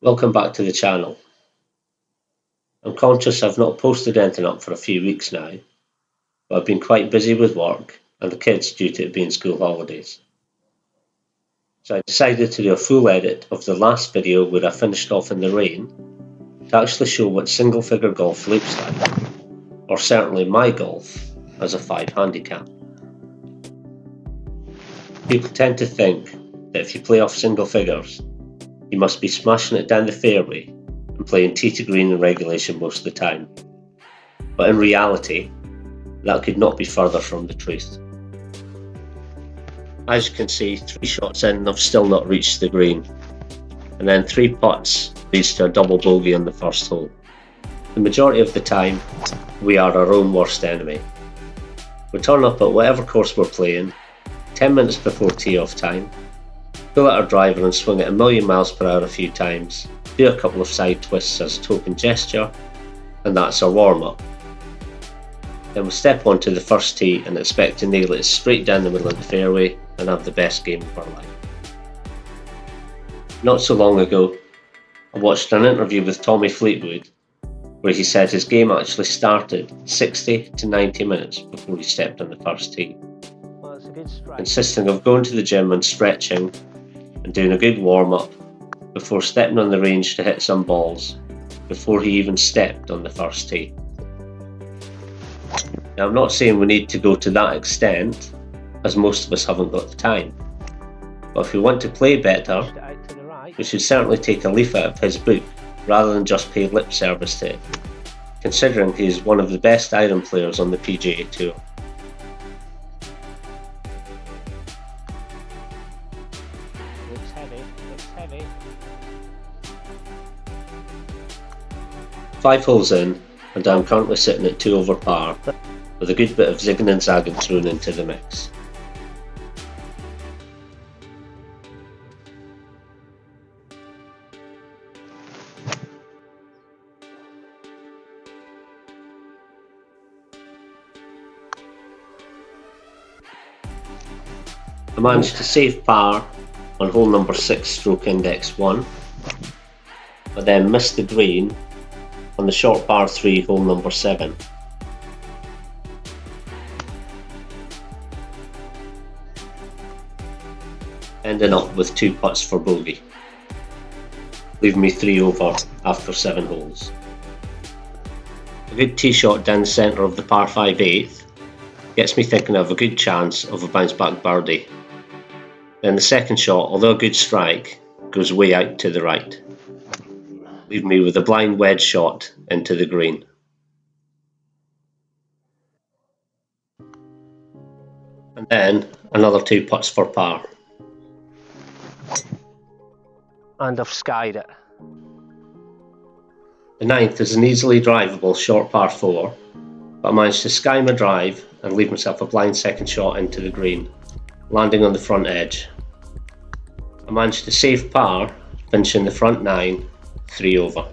Welcome back to the channel. I'm conscious I've not posted anything up for a few weeks now, but I've been quite busy with work and the kids due to it being school holidays. So I decided to do a full edit of the last video where I finished off in the rain to actually show what single figure golf looks like, or certainly my golf as a 5 handicap. People tend to think that if you play off single figures, you must be smashing it down the fairway and playing tee to green in regulation most of the time. But in reality, that could not be further from the truth. As you can see, 3 shots in and I've still not reached the green, and then 3 putts leads to a double bogey on the first hole. The majority of the time, we are our own worst enemy. We turn up at whatever course we're playing, 10 minutes before tee-off time, pull out our driver and swing it a million miles per hour a few times, do a couple of side twists as a token gesture, and that's our warm-up. Then we step onto the first tee and expect to nail it straight down the middle of the fairway and have the best game of our life. Not so long ago, I watched an interview with Tommy Fleetwood where he said his game actually started 60 to 90 minutes before he stepped on the first tee, consisting of going to the gym and stretching and doing a good warm-up before stepping on the range to hit some balls before he even stepped on the first tee. Now, I'm not saying we need to go to that extent, as most of us haven't got the time, but if we want to play better, we should certainly take a leaf out of his book rather than just pay lip service to it, considering he is one of the best iron players on the PGA Tour. Looks heavy. 5 holes in, and I'm currently sitting at 2 over par, with a good bit of zigging and zagging thrown into the mix. I managed to save par on hole number 6 stroke index 1, but then missed the green on the short par 3 hole number 7. Ending up with 2 putts for bogey, leaving me 3 over after 7 holes. A good tee shot down the centre of the par 5 8th gets me thinking I have a good chance of a bounce back birdie. Then the second shot, although a good strike, goes way out to the right, leaving me with a blind wedge shot into the green. And then another 2 putts for par. And I've skied it. The 9th is an easily drivable short par 4, but I managed to sky my drive and leave myself a blind second shot into the green, landing on the front edge. I managed to save par, finishing the front 9, 3 over.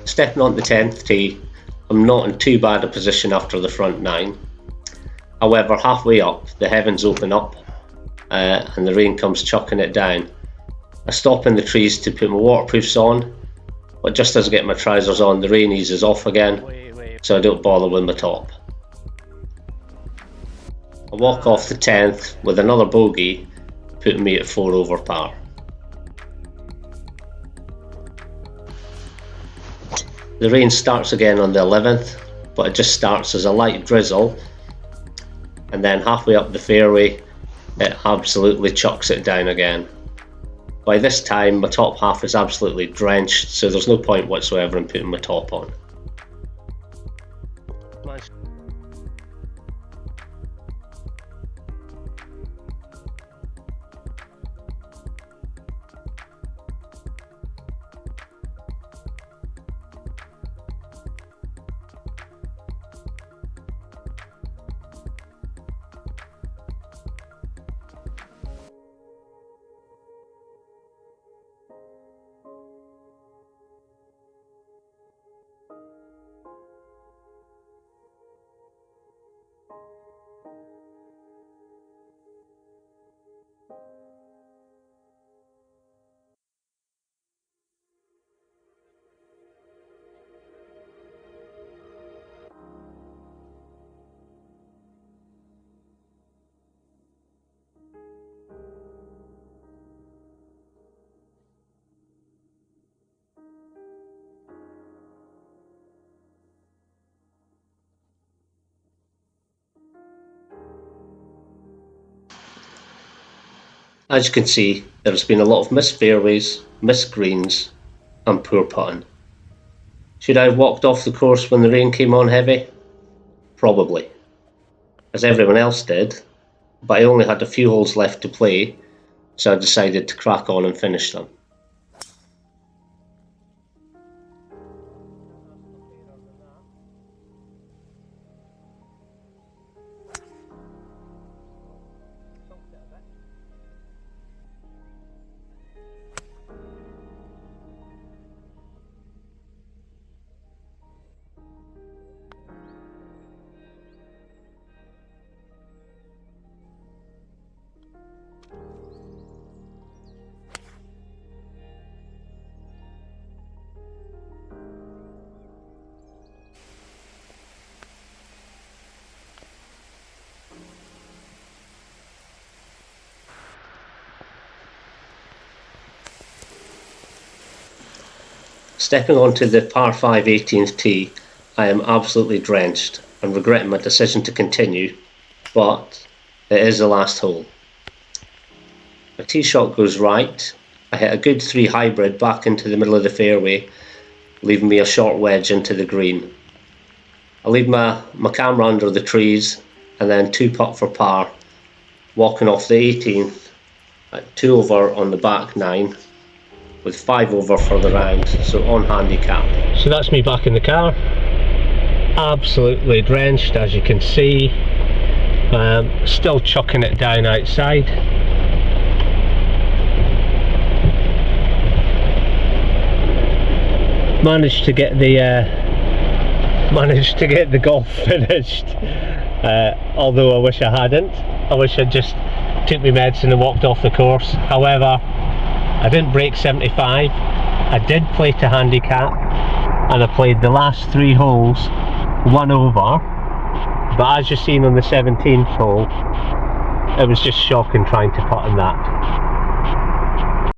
Stepping on the 10th tee, I'm not in too bad a position after the front 9. However, halfway up, the heavens open up and the rain comes chucking it down. I stop in the trees to put my waterproofs on, but just as I get my trousers on, the rain eases off again, so I don't bother with my top. I walk off the 10th with another bogey, putting me at 4 over par. The rain starts again on the 11th, but it just starts as a light drizzle, and then halfway up the fairway, it absolutely chucks it down again. By this time, my top half is absolutely drenched, so there's no point whatsoever in putting my top on. As you can see, there has been a lot of missed fairways, missed greens and poor putting. Should I have walked off the course when the rain came on heavy? Probably, as everyone else did, but I only had a few holes left to play, so I decided to crack on and finish them. Stepping onto the par 5 18th tee, I am absolutely drenched and regretting my decision to continue, but it is the last hole. My tee shot goes right. I hit a good 3 hybrid back into the middle of the fairway, leaving me a short wedge into the green. I leave my camera under the trees and then 2 putt for par, walking off the 18th at 2 over on the back 9. With 5 over for the round, so on handicap. So that's me back in the car, absolutely drenched as you can see, still chucking it down outside. Managed to get the golf finished, although I wish I hadn't. I wish I'd just took my medicine and walked off the course. However, I didn't break 75, I did play to handicap, and I played the last 3 holes 1 over, but as you've seen on the 17th hole, it was just shocking trying to putt in that.